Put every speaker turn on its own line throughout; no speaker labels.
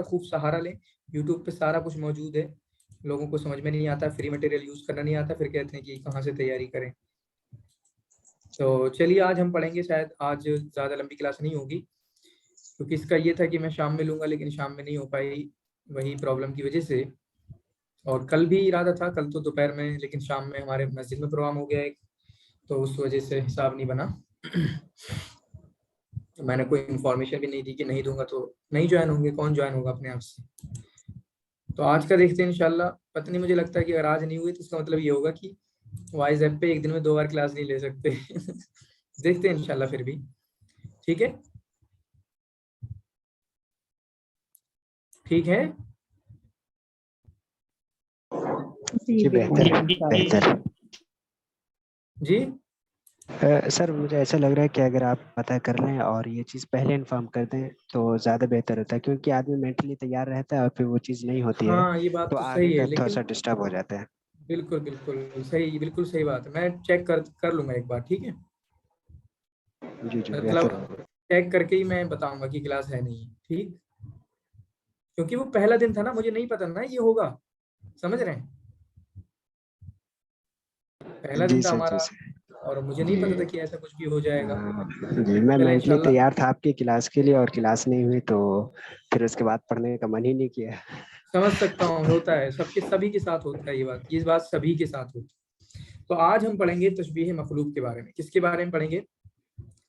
خوب سہارا لیں. یوٹیوب پہ سارا کچھ موجود ہے. لوگوں کو سمجھ میں نہیں آتا, فری مٹیریل یوز کرنا نہیں آتا, پھر کہتے ہیں کہ کہاں سے تیاری کریں. تو چلیے آج ہم پڑھیں گے. شاید آج زیادہ لمبی کلاس نہیں ہوگی, کیونکہ اس کا یہ تھا کہ میں شام میں لوں گا, لیکن شام میں نہیں ہو پائی وہی پرابلم کی وجہ سے. اور کل بھی ارادہ تھا, کل تو دوپہر میں, لیکن شام میں ہمارے مسجد میں پروگرام ہو گیا ایک, تو اس وجہ سے حساب نہیں بنا. میں نے کوئی انفارمیشن بھی نہیں دی کہ نہیں دوں گا تو نہیں جوائن ہوں گے. کون جوائن ہوگا اپنے آپ سے؟ تو آج کا دیکھتے ہیں انشاءاللہ. پتہ نہیں, مجھے لگتا ہے کہ اگر آج نہیں ہوئی تو اس کا مطلب یہ ہوگا کہ وائز ایپ پہ ایک دن میں 2 بار کلاس نہیں لے سکتے. دیکھتے ہیں انشاءاللہ پھر بھی. ٹھیک ہے, ٹھیک ہے
جی بہتر.
جی.
سر مجھے ایسا لگ رہا ہے کہ اگر آپ پتہ کر لیں اور یہ چیز پہلے انفارم کر دیں تو زیادہ بہتر ہوتا ہے, کیونکہ آدمی مینٹلی تیار رہتا ہے اور پھر وہ چیز نہیں ہوتی ہے
ہاں یہ بات
تو
تو
آگے
صحیح ہے,
کا تھوڑا
لیکن
سا ڈسٹرب ہو جاتا ہے.
بالکل بالکل صحیح, بالکل صحیح بات ہے. میں چیک کر لوں گا ایک بار. ٹھیک ہے,
جی
مطلب
بہتر ہوگا.
چیک کر کے ہی میں بتاؤں گا کہ کلاس ہے نہیں. ٹھیک, کیونکہ وہ پہلا دن تھا نا, مجھے نہیں پتا نا یہ ہوگا. سمجھ رہے ہیں, پہلا
جی
دن تھا
سر, جی
ہمارا,
سر.
اور مجھے نہیں پتا
جی
تھا کہ ایسا کچھ بھی ہو جائے گا.
جی, میں
چلے
مینٹلی
انشاءاللہ.
تیار تھا آپ کی کلاس کے لیے, اور کلاس نہیں ہوئی تو پھر اس کے بعد پڑھنے کا من ہی نہیں کیا.
سمجھ سکتا ہوں, ہوتا ہے سبھی کے ساتھ ہوتا ہے یہ بات سبھی کے ساتھ ہوتی ہے. تو آج ہم پڑھیں گے تشبیہ مقلوب کے بارے میں. کس کے بارے میں پڑھیں گے؟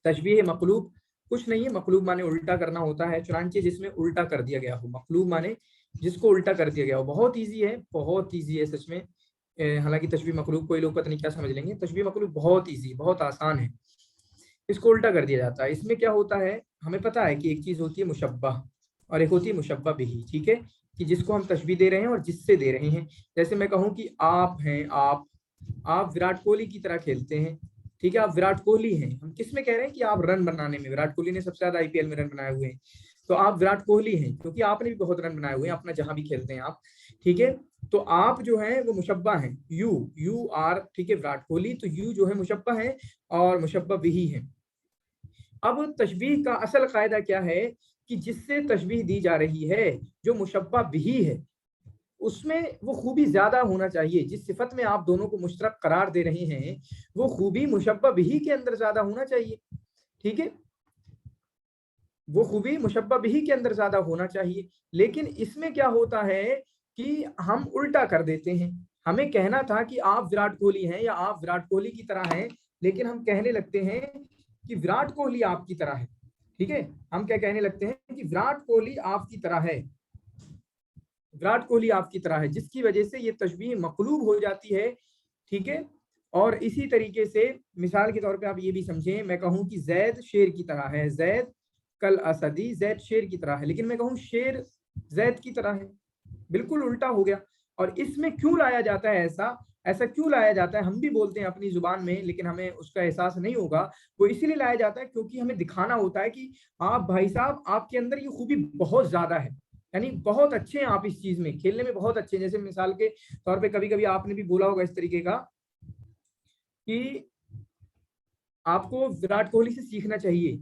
تشبیہ مقلوب کچھ نہیں ہے, مقلوب مانے الٹا کرنا ہوتا ہے. چنانچہ جس میں الٹا کر دیا گیا ہو, مقلوب مانے جس کو الٹا کر دیا گیا ہو. بہت ایزی ہے, بہت ایزی ہے سچ میں. حالانکہ تشبیہ مقلوب کوئی لوگ پتہ نہیں کیا سمجھ لیں گے. تشبیہ مقلوب بہت ایزی, بہت آسان ہے. اس کو الٹا کر دیا جاتا ہے. اس میں کیا ہوتا ہے, ہمیں پتہ ہے کہ ایک چیز ہوتی ہے مشبہ اور ایک ہوتی ہے مشبہ بہ. ٹھیک ہے, کہ جس کو ہم تشبیہ دے رہے ہیں اور جس سے دے رہے ہیں. جیسے میں کہوں کہ آپ ہیں, آپ وراٹ کوہلی کی طرح کھیلتے ہیں. ٹھیک ہے, آپ وراٹ کوہلی ہیں. ہم کس میں کہہ رہے ہیں کہ آپ رن بنانے میں, وراٹ کوہلی نے سب سے زیادہ IPL میں رن بنائے ہوئے ہیں, تو آپ وراٹ کوہلی ہیں کیونکہ آپ نے بھی بہت رن بنائے ہوئے ہیں اپنا جہاں بھی کھیلتے ہیں آپ. ٹھیک ہے, تو آپ جو ہیں وہ مشبہ ہیں, یو آر. ٹھیک ہے, وراٹ کوہلی, تو یو جو ہے مشبہ ہے اور مشبہ بھی ہے. اب تشبیہ کا اصل قاعدہ کیا ہے کہ جس سے تشبیہ دی جا رہی ہے جو مشبہ بھی ہے, اس میں وہ خوبی زیادہ ہونا چاہیے. جس صفت میں آپ دونوں کو مشترک قرار دے رہے ہیں وہ خوبی مشبہ بھی کے اندر زیادہ ہونا چاہیے. ٹھیک ہے, وہ خوبی مشبہ بھی کے اندر زیادہ ہونا چاہیے. لیکن اس میں کیا ہوتا ہے کہ ہم الٹا کر دیتے ہیں. ہمیں کہنا تھا کہ آپ وراٹ کوہلی ہیں یا آپ وراٹ کوہلی کی طرح ہیں, لیکن ہم کہنے لگتے ہیں کہ وراٹ کوہلی آپ کی طرح ہے. ٹھیک ہے, ہم کیا کہنے لگتے ہیں کہ وراٹ کوہلی آپ کی طرح ہے, وراٹ کوہلی آپ کی طرح ہے, جس کی وجہ سے یہ تشبیہ مقلوب ہو جاتی ہے. ٹھیک ہے, اور اسی طریقے سے مثال کے طور پہ آپ یہ بھی سمجھیں, میں کہوں کہ زید شیر کی طرح ہے, زید کل اسدی, زید شیر کی طرح ہے, لیکن میں کہوں شیر زید کی طرح ہے, بالکل الٹا ہو گیا. اور اس میں کیوں لایا جاتا ہے ایسا کیوں لایا جاتا ہے؟ ہم بھی بولتے ہیں اپنی زبان میں, لیکن ہمیں اس کا احساس نہیں ہوگا. وہ اسی لیے لایا جاتا ہے کیونکہ ہمیں دکھانا ہوتا ہے کہ آپ بھائی صاحب, آپ کے اندر یہ خوبی بہت زیادہ ہے, یعنی بہت اچھے ہیں آپ اس چیز میں, کھیلنے میں بہت اچھے ہیں. جیسے مثال کے طور پہ کبھی کبھی آپ نے بھی بولا ہوگا اس طریقے کا کہ آپ کو وراٹ کوہلی سے سیکھنا چاہیے,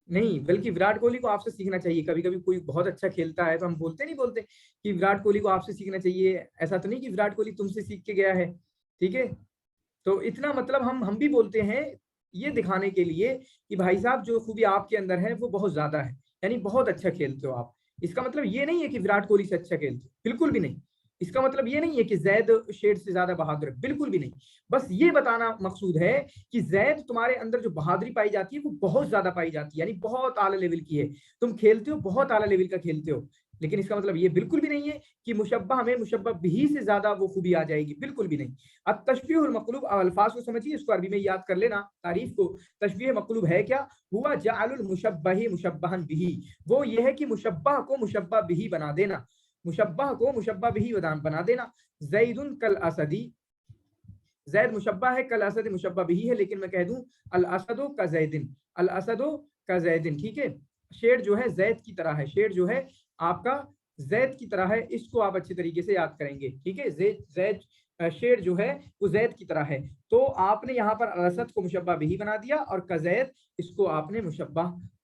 نہیں بلکہ وراٹ کوہلی کو آپ سے سیکھنا چاہیے. کبھی کبھی کوئی بہت اچھا کھیلتا ہے تو ہم نہیں بولتے کہ وراٹ کوہلی کو آپ سے سیکھنا چاہیے. ایسا تو نہیں کہ وراٹ کوہلی تم سے سیکھ کے گیا ہے. ٹھیک ہے, تو اتنا مطلب ہم بھی بولتے ہیں یہ دکھانے کے لیے کہ بھائی صاحب جو خوبی آپ کے اندر ہے وہ بہت زیادہ ہے, یعنی بہت اچھا کھیلتے ہو آپ. اس کا مطلب یہ نہیں ہے کہ وراٹ کوہلی سے اچھا کھیلتے, بالکل بھی نہیں. اس کا مطلب یہ نہیں ہے کہ زید شیر سے زیادہ بہادر ہے, بالکل بھی نہیں. بس یہ بتانا مقصود ہے کہ زید تمہارے اندر جو بہادری پائی جاتی ہے وہ بہت زیادہ پائی جاتی ہے, یعنی بہت اعلیٰ لیول کی ہے. تم کھیلتے ہو, بہت اعلیٰ لیول کا کھیلتے ہو, لیکن اس کا مطلب یہ بالکل بھی نہیں ہے کہ مشبہ میں مشبہ بھی سے زیادہ وہ خوبی آ جائے گی, بالکل بھی نہیں. اب تشبیہ المقلوب, الفاظ کو سمجھیے, اس کو عربی میں یاد کر لینا تعریف کو. تشبیہ مقلوب ہے کیا؟ ہوا جعل المشبہ مشبہا بہ, وہ یہ ہے کہ مشبہ کو مشبہ بھی بنا دینا, مشبہ کو مشبہ بھی بنا دینا. زید کل اسدی, زید مشبہ ہے, کل اسد مشبہ بھی ہے, لیکن میں کہہ دوں الاسد کا زیدن, الاسد کا زیدن. ٹھیک ہے, شیر جو ہے زید کی طرح ہے, شیر جو ہے آپ کا زید کی طرح ہے. اس کو آپ اچھے طریقے سے یاد کریں گے. ٹھیک ہے, زید شیر جو ہے وہ زید کی طرح ہے, تو آپ نے یہاں پر الاسد کو مشبہ بھی بنا دیا, اور کا زید اس کو آپ نے مشبہ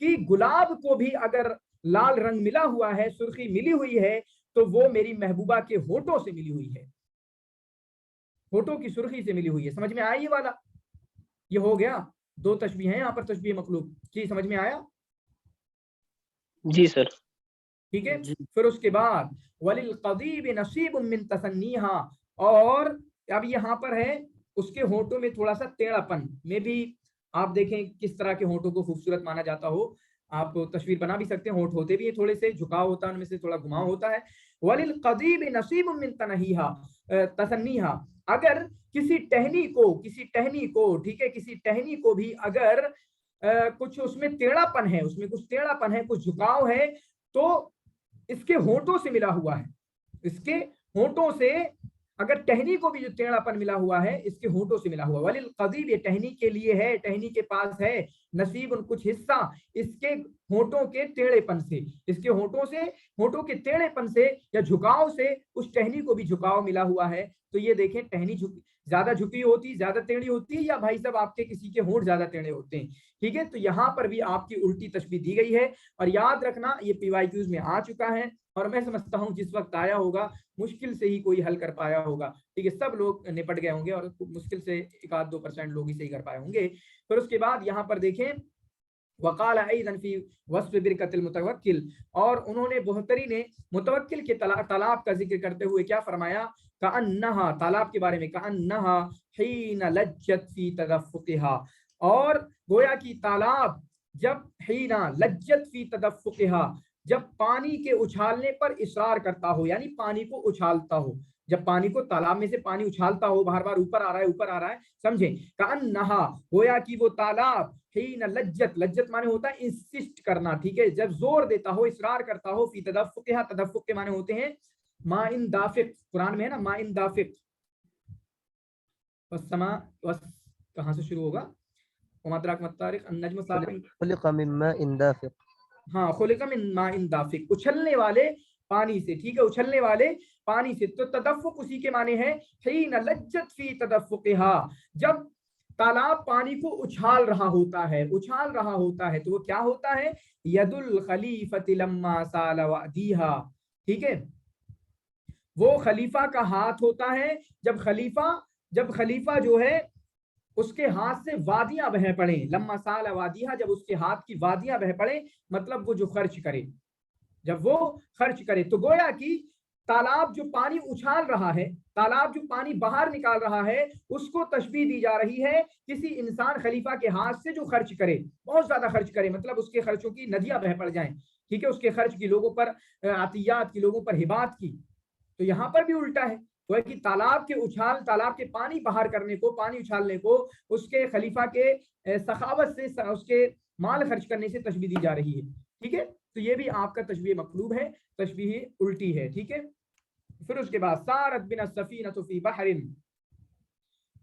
کہ گلاب کو بھی اگر لال رنگ ملا ہوا ہے, سرخی ملی ہوئی ہے, تو وہ میری محبوبہ کے ہونٹوں سے ملی ہوئی ہے, ہونٹوں کی سرخی سے ملی ہوئی ہے. سمجھ میں آیا یہ والا؟ یہ ہو گیا 2 تشبیہ ہیں یہاں پر تشبیہ مقلوب. جی سمجھ میں آیا؟
جی سر.
ٹھیک ہے. پھر اس کے بعد وَلِلْقَضِيبِ نَصِيبٌ مِّن تَثَنِّيهَا, اور اب یہاں پر ہے اس کے ہونٹوں میں تھوڑا سا ٹیڑھا پن میں بھی آپ دیکھیں کس طرح کے ہونٹوں کو خوبصورت مانا جاتا ہو. آپ تصویر بنا بھی سکتے ہیں, ہونٹ ہوتے بھی ہیں تھوڑے سے جھکاؤ ہوتا ہے ان میں سے, تھوڑا گھماؤ ہوتا ہے. وَلِلْقَضِيبِ نَصِيبٌ مِّن تَثَنِّيهَا, اگر کسی ٹہنی کو ٹھیک ہے, کسی ٹہنی کو بھی اگر کچھ اس میں ٹیڑھا پن ہے, اس میں کچھ ٹیڑھا پن ہے, کچھ جھکاؤ ہے, تو اس کے ہونٹوں سے ملا ہوا ہے. اس کے ہونٹوں سے اگر ٹہنی کو بھی جو ٹیڑھا پن ملا ہوا ہے, اس کے ہونٹوں سے ملا ہوا. وَلِلْقَضِيبِ, یہ ٹہنی کے لیے ہے, ٹہنی کے پاس ہے, نصیب کچھ حصہ اس کے ہونٹوں کے ٹیڑھے پن سے, اس کے ہونٹوں کے ٹیڑھے پن سے یا جھکاؤ سے اس ٹہنی کو بھی جھکاؤ ملا ہوا ہے. تو یہ دیکھیں ٹہنی زیادہ جھکی ہوتی, زیادہ ٹیڑھی ہوتی ہے, یا بھائی صاحب آپ کے کسی کے ہونٹ زیادہ ٹیڑھے ہوتے ہیں. ٹھیک ہے, تو یہاں پر بھی آپ کی الٹی تشبیہ دی گئی ہے. اور یاد رکھنا یہ PYQs میں آ چکا ہے, اور میں سمجھتا ہوں جس وقت آیا ہوگا مشکل سے ہی کوئی حل کر پایا ہوگا. ٹھیک ہے, سب لوگ نپٹ گئے ہوں گے, اور مشکل سے 1-2% لوگ ہی صحیح کر پائے ہوں گے. پھر اس کے بعد یہاں پر دیکھیں وقال ایضا فی وصف برکت المتوکل, اور انہوں نے بہتری نے متوکل کے طلاب کا ذکر کرتے ہوئے کیا فرمایا, کأنہا, طالاب کے بارے میں, کأنہا حین لجت فی تدفقها, اور گویا کی طالاب جب حین لجت فی تدفقها, جب پانی کے اچھالنے پر اصرار کرتا ہو, یعنی پانی کو اچھالتا ہو, جب پانی کو تالاب میں سے پانی اچھالتا ہو, بار بار اوپر آ رہا ہے, سمجھیں, کأنہا, گویا کی وہ تالاب, حین لجت, لجت معنی ہوتا ہے انسسٹ کرنا, ٹھیک ہے, جب زور دیتا ہو, اصرار کرتا ہو, فی تدفقها, تدفق کے معنی ہوتے ہیں ماء دافق, قرآن میں ہے نا ماء دافق, والسماء کہاں سے شروع ہوگا, وما ادراک ما الطارق النجم الثاقب,
خلق من ماء دافق,
ہاں, خلق من ماء دافق, اچھلنے والے پانی سے, ٹھیک ہے, اچھلنے والے پانی سے. تو تدفق اسی کے معنی ہے حین لجت فی تدفقها, جب تالاب پانی کو اچھال رہا ہوتا ہے, تو وہ کیا ہوتا ہے, ید الخلیفۃ لما سال وادیھا, ٹھیک ہے, وہ خلیفہ کا ہاتھ ہوتا ہے جب خلیفہ جو ہے اس کے ہاتھ سے وادیاں بہہ پڑیں, لما سال وادیھا, جب اس کے ہاتھ کی وادیاں بہہ پڑیں, مطلب وہ جو خرچ کرے, جب وہ خرچ کرے. تو گویا کی تالاب جو پانی اچھال رہا ہے, تالاب جو پانی باہر نکال رہا ہے, اس کو تشبیہ دی جا رہی ہے کسی انسان خلیفہ کے ہاتھ سے جو خرچ کرے, بہت زیادہ خرچ کرے, مطلب اس کے خرچوں کی ندیاں بہہ پڑ جائیں, ٹھیک ہے, اس کے خرچ کی, لوگوں پر عطیات کی, لوگوں پر ہبات کی. تو یہاں پر بھی الٹا ہے, وہ کہ تالاب کے پانی باہر کرنے کو, پانی اچھالنے کو اس کے خلیفہ کے سخاوت سے, اس کے مال خرچ کرنے سے تشبیہ دی جا رہی ہے. ٹھیک ہے, تو یہ بھی آپ کا تشبیہ مقلوب ہے, تشبیہ الٹی ہے. ٹھیک ہے. پھر اس کے بعد سارت بنا السفینۃ فی بحر,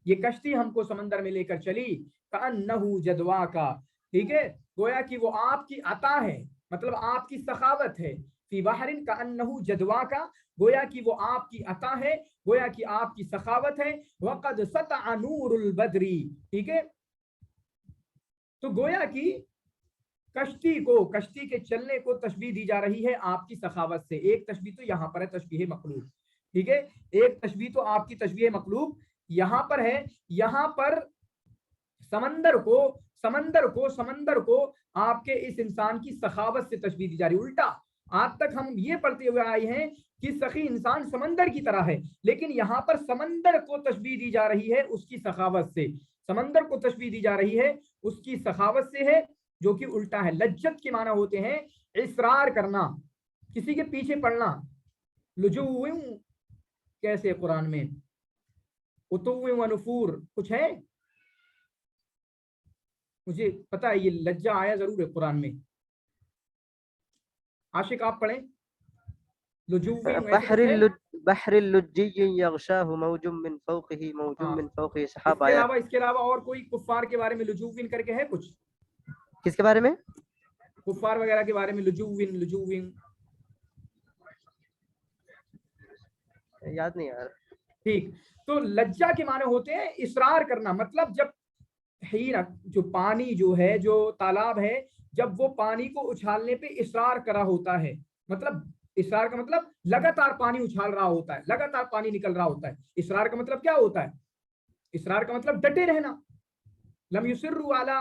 یہ کشتی ہم کو سمندر میں لے کر چلی, کأنہ جدواکا, ٹھیک ہے, گویا کہ وہ آپ کی عطا ہے, مطلب آپ کی سخاوت ہے, فی بحر کأنہ جدواکا, گویا کہ وہ آپ کی عطا ہے, گویا کہ آپ کی سخاوت ہے. وقد سطع نور البدر, ٹھیک ہے, تو گویا کہ کشتی کے چلنے کو تشبیہ دی جا رہی ہے آپ کی سخاوت سے. ایک تشبیہ تو یہاں پر ہے تشبیہ مقلوب, ٹھیک ہے, ایک تشبیہ تو آپ کی تشبیہ مقلوب یہاں پر ہے. یہاں پر سمندر کو آپ کے اس انسان کی سخاوت سے تشبیہ دی جا رہی. الٹا آج تک ہم یہ پڑھتے ہوئے آئے ہیں کہ سخی انسان سمندر کی طرح ہے, لیکن یہاں پر سمندر کو تشبیہ دی جا رہی ہے اس کی سخاوت سے, سمندر کو تشبیہ دی جا رہی ہے اس کی سخاوت سے ہے, جو کہ الٹا ہے. لجت کے معنی ہوتے ہیں اصرار کرنا, کسی کے پیچھے پڑنا. لجوء کیسے قرآن میں, عتو و نفور کچھ ہے, مجھے پتا ہے یہ لجہ آیا ضرور ہے قرآن میں. عاشق آپ پڑھیں,
بحر اللجی یغشاہ موج من فوقہ موج من فوقہ سحاب.
اس کے علاوہ اور کوئی کفار کے بارے میں لجوین کر کے ہے کچھ,
کس کے بارے میں,
کفار وغیرہ کے بارے میں, لجوین
یاد نہیں یار.
ٹھیک, تو لجہ کے معنی ہوتے ہیں اصرار کرنا, مطلب جب جو پانی جو ہے, جو تالاب ہے, جب وہ پانی کو اچھالنے پہ اصرار کرا ہوتا ہے، مطلب اصرار کا مطلب لگاتار پانی اچھال رہا ہوتا ہے، لگاتار پانی نکل رہا ہوتا ہے. اصرار کا مطلب کیا ہوتا ہے؟ اصرار کا مطلب ڈٹے رہنا. لم یصروا علی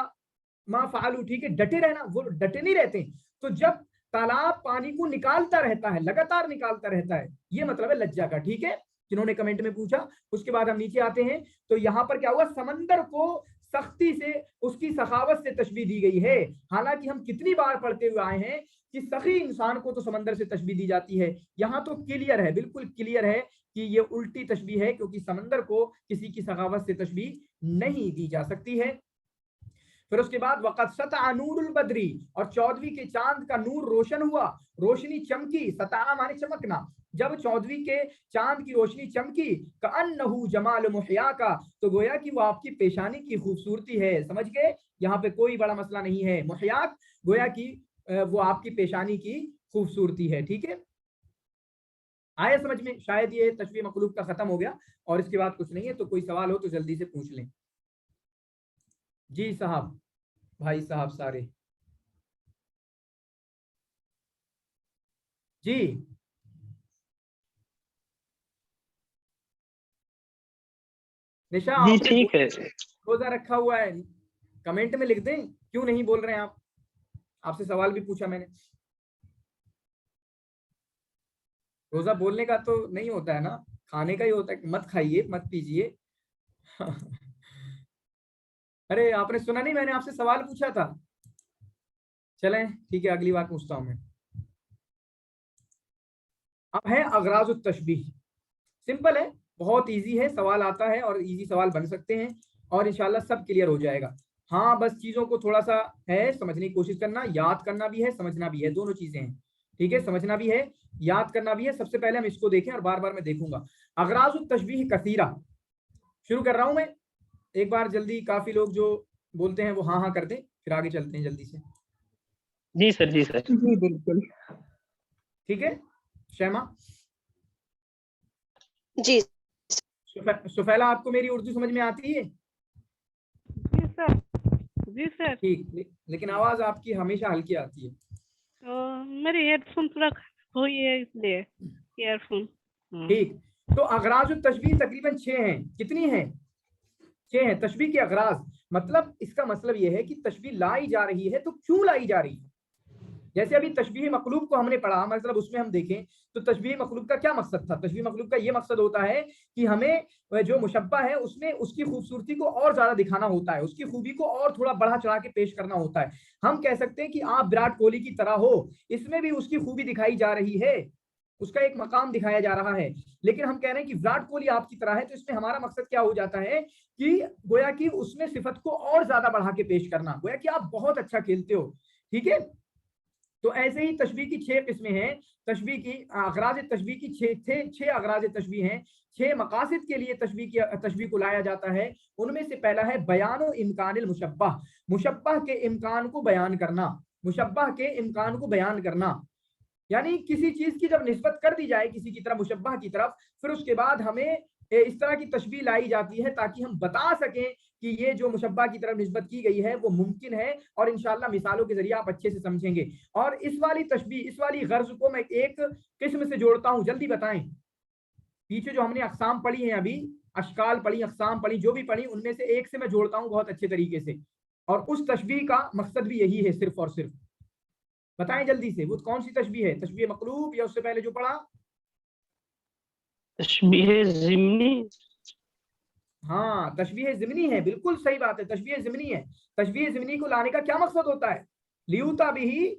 ما فعلوا، ٹھیک ہے، ڈٹے رہنا، وہ ڈٹے نہیں رہتے. تو جب تالاب پانی کو نکالتا رہتا ہے، لگاتار نکالتا رہتا ہے، یہ مطلب ہے لجا کا. ٹھیک ہے، جنہوں نے کمنٹ میں پوچھا. اس کے بعد ہم نیچے آتے ہیں تو یہاں پر کیا ہوا، سمندر کو سختی سے، اس کی سخاوت سے تشبیہ دی گئی ہے. حالانکہ ہم کتنی بار پڑھتے ہوئے آئے ہیں کہ سخی انسان کو تو سمندر سے تشبیہ دی جاتی ہے. یہاں تو کلیئر ہے، بالکل کلیئر ہے کہ یہ الٹی تشبیہ ہے، کیونکہ سمندر کو کسی کی سخاوت سے تشبیہ نہیں دی جا سکتی ہے. پھر اس کے بعد وقت سطع نور البدری، اور 14ویں کے چاند کا نور روشن ہوا، روشنی چمکی. سطع مانے چمکنا. جب 14ویں کے چاند کی روشنی چمکی، کأنہ جمال محیا کا، تو گویا کہ وہ آپ کی پیشانی کی خوبصورتی ہے. سمجھ گئے؟ یہاں پہ کوئی بڑا مسئلہ نہیں ہے. محیا گویا کہ وہ آپ کی پیشانی کی خوبصورتی ہے. ٹھیک ہے، آئے سمجھ میں؟ شاید یہ تشبیہ مخلوق کا ختم ہو گیا اور اس کے بعد کچھ نہیں ہے. تو کوئی سوال ہو تو جلدی سے پوچھ لیں. جی صاحب، بھائی صاحب سارے. جی نشا،
جی
آپ نے
ٹھیک ہے.
روزہ رکھا ہوا ہے، کمنٹ میں لکھ دیں. کیوں نہیں بول رہے ہیں آپ؟ آپ سے سوال بھی پوچھا میں نے. روزہ بولنے کا تو نہیں ہوتا ہے نا، کھانے کا ہی ہوتا ہے کہ مت کھائیے مت پیجیے. ارے آپ نے سنا نہیں، میں نے آپ سے سوال پوچھا تھا. چلیں ٹھیک ہے، اگلی بار پوچھتا ہوں میں. اب ہے اغراض التشبیہ. سمپل ہے، بہت ایزی ہے. سوال آتا ہے اور ایزی سوال بن سکتے ہیں اور انشاءاللہ سب کلیئر ہو جائے گا. ہاں بس چیزوں کو تھوڑا سا ہے سمجھنے کی کوشش کرنا، یاد کرنا بھی ہے، سمجھنا بھی ہے، دونوں چیزیں ہیں. ٹھیک ہے، سمجھنا بھی ہے، یاد کرنا بھی ہے. سب سے پہلے ہم اس کو دیکھیں اور بار بار میں دیکھوں گا. اغراض التشبیہ کثیرہ. شروع کر رہا ہوں میں. ایک بار جلدی، کافی لوگ جو بولتے ہیں وہ ہاں ہاں کر دیں، پھر آگے چلتے ہیں جلدی سے.
جی سر. جی سر.
جی بالکل.
ٹھیک ہے شیما.
جی
سفیلا، آپ کو میری اردو سمجھ میں آتی ہے؟
جی سر. جی سر.
ٹھیک، لیکن آواز آپ کی ہمیشہ ہلکی آتی ہے.
میری ہیڈ فون پورا خراب ہوئی ہے اس لیے ایئر فون.
ٹھیک، تو اغراض التشبیہ تقریباً 6 ہیں. کتنی ہیں؟ 6 ہیں تشبیہ کے اغراض. مطلب اس کا مطلب یہ ہے کہ تشبیہ لائی جا رہی ہے تو کیوں لائی جا رہی ہے. جیسے ابھی تشبیہ مقلوب کو ہم نے پڑھا، مطلب اس میں ہم دیکھیں تو تشبیہ مقلوب کا کیا مقصد تھا. تشبیہ مقلوب کا یہ مقصد ہوتا ہے کہ ہمیں جو مشبہ ہے اس میں اس کی خوبصورتی کو اور زیادہ دکھانا ہوتا ہے، اس کی خوبی کو اور تھوڑا بڑھا چڑھا کے پیش کرنا ہوتا ہے. ہم کہہ سکتے ہیں کہ آپ وراٹ کوہلی کی طرح ہو، اس میں بھی اس کی خوبی دکھائی جا رہی ہے، اس کا ایک مقام دکھایا جا رہا ہے. لیکن ہم کہہ رہے ہیں کہ وراٹ کوہلی آپ کی طرح ہے، تو اس میں ہمارا مقصد کیا ہو جاتا ہے کہ گویا کہ اس میں صفت کو اور زیادہ بڑھا کے پیش کرنا، گویا کہ آپ بہت اچھا کھیلتے ہو. ٹھیک ہے، تو ایسے ہی تشبیہ کی 6 قسمیں ہیں. تشبیہ کی اغراض تشبیہ کی 6 اغراض تشبیہ ہیں. 6 مقاصد کے لیے تشبیہ کو لایا جاتا ہے. ان میں سے پہلا ہے بیان و امکان المشبہ. مشبہ کے امکان کو بیان کرنا. مشبہ کے امکان کو بیان کرنا یعنی کسی چیز کی جب نسبت کر دی جائے کسی کی طرف، مشبہ کی طرف، پھر اس کے بعد ہمیں اس طرح کی تشبیہ لائی جاتی ہے تاکہ ہم بتا سکیں کہ یہ جو مشبہ کی طرف نسبت کی گئی ہے وہ ممکن ہے. اور انشاءاللہ مثالوں کے ذریعے آپ اچھے سے سمجھیں گے. اور اس والی تشبیہ، اس والی غرض کو میں ایک قسم سے جوڑتا ہوں. جلدی بتائیں، پیچھے جو ہم نے اقسام پڑھی ہیں، ابھی اشکال پڑھی، اقسام پڑھی، جو بھی پڑھی، ان میں سے ایک سے میں جوڑتا ہوں بہت اچھے طریقے سے. اور اس تشبیہ کا مقصد بھی یہی ہے، صرف اور صرف. بتائیں جلدی سے، وہ کون سی تشبیہ ہے؟ تشبیہ مقلوب یا اس سے پہلے جو پڑھا؟
تشبیہ ضمنی.
ہاں تشبیہ ضمنی ہے، بالکل صحیح بات ہے، تشبیہ ضمنی ہے. تشبیہ ضمنی کو لانے کا کیا مقصد ہوتا ہے؟ لیوتا بھی،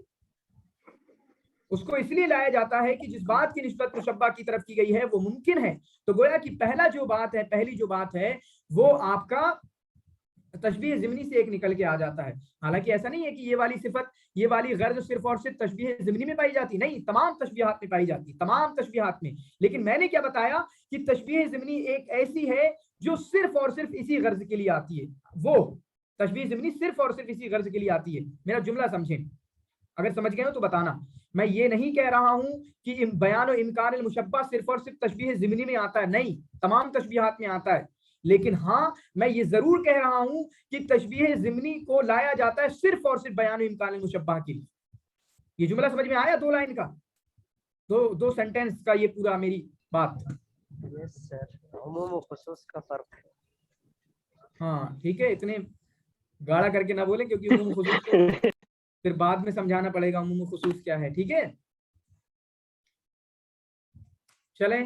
اس کو اس لیے لایا جاتا ہے کہ جس بات کی نسبت مشبہ کی طرف کی گئی ہے وہ ممکن ہے. تو گویا کہ پہلا جو بات ہے، پہلی جو بات ہے وہ آپ کا تشبیہ ضمنی سے ایک نکل کے آ جاتا ہے. حالانکہ ایسا نہیں ہے کہ یہ والی صفت، یہ والی غرض صرف اور صرف تشبیہ ضمنی میں پائی جاتی، نہیں، تمام تشبیہات میں پائی جاتی، تمام تشبیہات میں. لیکن میں نے کیا بتایا کہ تشبیہ ضمنی ایک ایسی ہے جو صرف اور صرف اسی غرض کے لیے آتی ہے. وہ تشبیہ ضمنی صرف اور صرف اسی غرض کے لیے آتی ہے. میرا جملہ سمجھیں، اگر سمجھ گئے ہو تو بتانا. میں یہ نہیں کہہ رہا ہوں کہ بیان و امکان المشبہ صرف اور صرف تشبیہ ضمنی میں آتا ہے، نہیں، تمام تشبیہات میں آتا ہے. لیکن ہاں میں یہ ضرور کہہ رہا ہوں کہ تشبیہ ضمنی کو لایا جاتا ہے صرف اور صرف بیان امکان المشبہ کے لیے. یہ جملہ سمجھ میں آیا؟ 2 لائن کا، دو سینٹینس کا یہ پورا میری بات.
یس سر، عموم و خصوص کا فرق ہے.
ہاں ٹھیک ہے، اتنے گاڑا کر کے نہ بولیں کیونکہ عموم و خصوص کو پھر بعد میں سمجھانا پڑے گا عموم و خصوص کیا ہے. ٹھیک ہے چلیں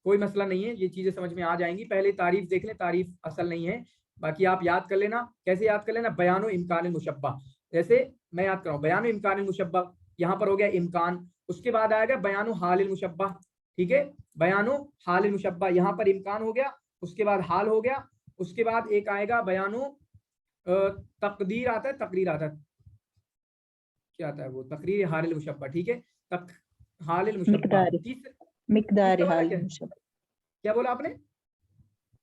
کوئی مسئلہ نہیں ہے، یہ چیزیں سمجھ میں آ جائیں گی. پہلے تعریف دیکھ لیں، تعریف اصل نہیں ہے، باقی آپ یاد کر لینا. کیسے یاد کر لینا؟ بیان و امکان المشبہ. جیسے میں یاد کراؤں، بیان و امکان المشبہ، یہاں پر ہو گیا امکان، اس کے بعد آئے گا بیان و حال المشبہ. ٹھیک ہے، بیان و حال المشبہ، یہاں پر امکان ہو گیا، اس کے بعد حال ہو گیا، اس کے بعد ایک آئے گا بیان و تقدیر آتا ہے، تقریر آتا ہے، کیا آتا ہے وہ؟ تقریر حال المشبہ. ٹھیک ہے، حال المشبہ،
مقدار حال المشبہ.
کیا بولا آپ نے؟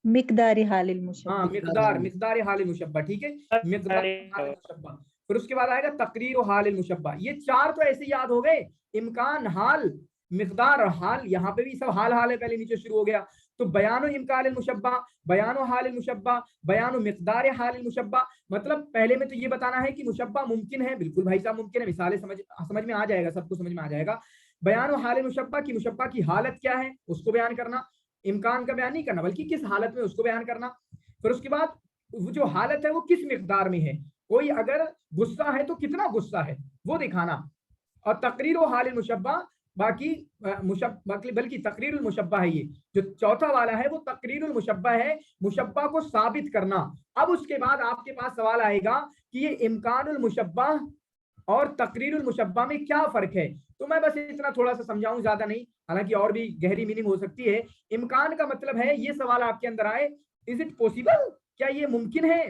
مقدار حال المشبہ.
ہاں مقدار حال المشبہ. ٹھیک ہے، مقدار حال المشبہ. پھر اس کے بعد آئے گا تقریر و حال المشبہ. یہ 4 تو ایسے یاد ہو گئے، امکان، حال، مقدار اور حال. یہاں پہ بھی سب حال ہے، پہلے نیچے شروع ہو گیا. تو بیان و امکان المشبہ، بیان و حال المشبہ، بیان و مقدار حال المشبہ. مطلب پہلے میں تو یہ بتانا ہے کہ مشبہ ممکن ہے، بالکل بھائی صاحب ممکن ہے، مثالیں سمجھ میں آ جائے گا، سب کو سمجھ میں آ جائے گا. بیان و حال المشبہ کی مشبہ کی حالت کیا ہے اس کو بیان کرنا، امکان کا بیان نہیں کرنا بلکہ کس حالت میں اس کو بیان کرنا. پھر اس کے بعد وہ جو حالت ہے وہ کس مقدار میں ہے، کوئی اگر غصہ ہے تو کتنا غصہ ہے وہ دکھانا. اور تقریر و حال المشبہ بلکہ تقریر المشبہ ہے. یہ جو چوتھا والا ہے وہ تقریر المشبہ ہے، مشبہ کو ثابت کرنا. اب اس کے بعد آپ کے پاس سوال آئے گا کہ یہ امکان المشبہ اور تقریر المشبہ میں کیا فرق ہے. تو میں بس اتنا تھوڑا سا سمجھاؤں، زیادہ نہیں، حالانکہ اور بھی گہری میننگ ہو سکتی ہے. امکان کا مطلب ہے یہ سوال آپ کے اندر آئے، از اٹ پوسیبل، کیا یہ ممکن ہے،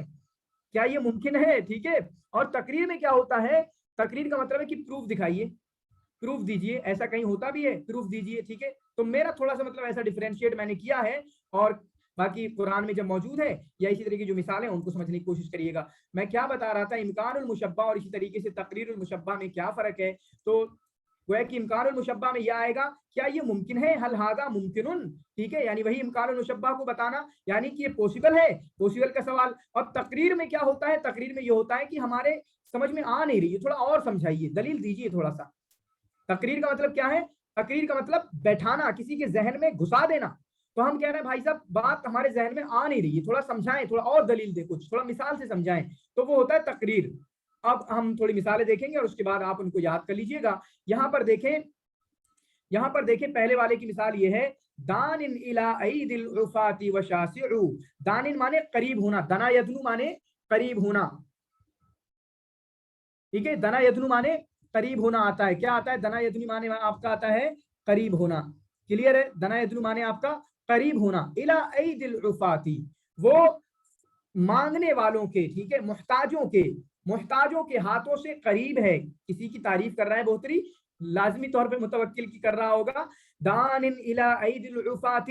کیا یہ ممکن ہے. ٹھیک ہے، اور تقریر میں کیا ہوتا ہے؟ تقریر کا مطلب ہے کہ پروف دکھائیے، پروف دیجئے، ایسا کہیں ہوتا بھی ہے، پروف دیجئے. ٹھیک ہے، تو میرا تھوڑا سا مطلب ایسا ڈیفرینشیٹ میں نے کیا ہے، اور باقی قرآن میں جب موجود ہے یا اسی طرح کی جو مثالیں ان کو سمجھنے کی کوشش کریے گا. میں کیا بتا رہا تھا، امکان المشبہ اور اسی طریقے سے تقریر المشبہ میں کیا فرق ہے. تو گویا کہ امکان المشبہ میں یہ آئے گا کیا یہ ممکن ہے، حل ھذا ممکن. ٹھیک ہے، یعنی وہی امکان المشبہ کو بتانا، یعنی کہ یہ پوسیبل ہے، پوسیبل کا سوال. اور تقریر میں کیا ہوتا ہے؟ تقریر میں یہ ہوتا ہے کہ ہمارے سمجھ میں آ نہیں رہی ہے، تھوڑا اور سمجھائیے، دلیل دیجیے تھوڑا سا. تقریر کا مطلب کیا ہے؟ تقریر کا مطلب بیٹھانا، کسی کے ذہن میں گھسا دینا. تو ہم کہہ رہے ہیں بھائی صاحب بات ہمارے ذہن میں آ نہیں رہی ہے، تھوڑا سمجھائیں، تھوڑا اور دلیل دیں، کچھ تھوڑا مثال سے سمجھائیں، تو وہ ہوتا ہے تقریر. اب ہم تھوڑی مثالیں دیکھیں گے اور اس کے بعد آپ ان کو یاد کر لیجئے گا. یہاں پر دیکھیں پہلے والے کی مثال یہ ہے، دان الی عید العفات وشاسع. دان مانے قریب ہونا، دنا یدنو مانے قریب ہونا. ٹھیک ہے، دنا یدنو مانے قریب ہونا آتا ہے. کیا آتا ہے؟ دنا یدنو مانے آپ کا آتا ہے قریب ہونا. کلیئر ہے؟ دنا یدنو مانے آپ کا قریب ہونا. الی عید العفات، وہ مانگنے والوں کے، ٹھیک ہے، محتاجوں کے ہاتھوں سے قریب ہے. کسی کی تعریف کر رہا ہے بہتری، لازمی طور پہ متوکل کی کر رہا ہوگا. دان الی عید العفات،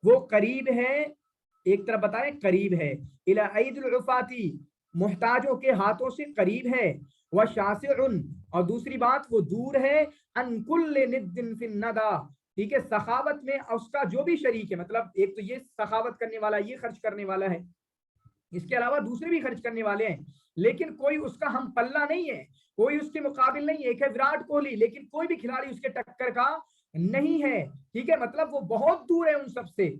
وہ قریب ہے، ایک طرف بتائیں قریب ہے. الی عید العفات، محتاجوں کے ہاتھوں سے قریب ہے. وشاسع، اور دوسری بات وہ دور ہے. ان کل ند فی الندى، ٹھیک ہے، سخاوت میں اس کا جو بھی شریک ہے. مطلب ایک تو یہ سخاوت کرنے والا، یہ خرچ کرنے والا ہے، اس کے علاوہ دوسرے بھی خرچ کرنے والے ہیں، لیکن کوئی اس کا ہم پلہ نہیں ہے، کوئی اس کے مقابل نہیں ہے. ایک ہے وراٹ کوہلی، لیکن کوئی بھی کھلاڑی اس کے ٹکر کا نہیں ہے. ٹھیک ہے، مطلب وہ بہت دور ہے ان سب سے.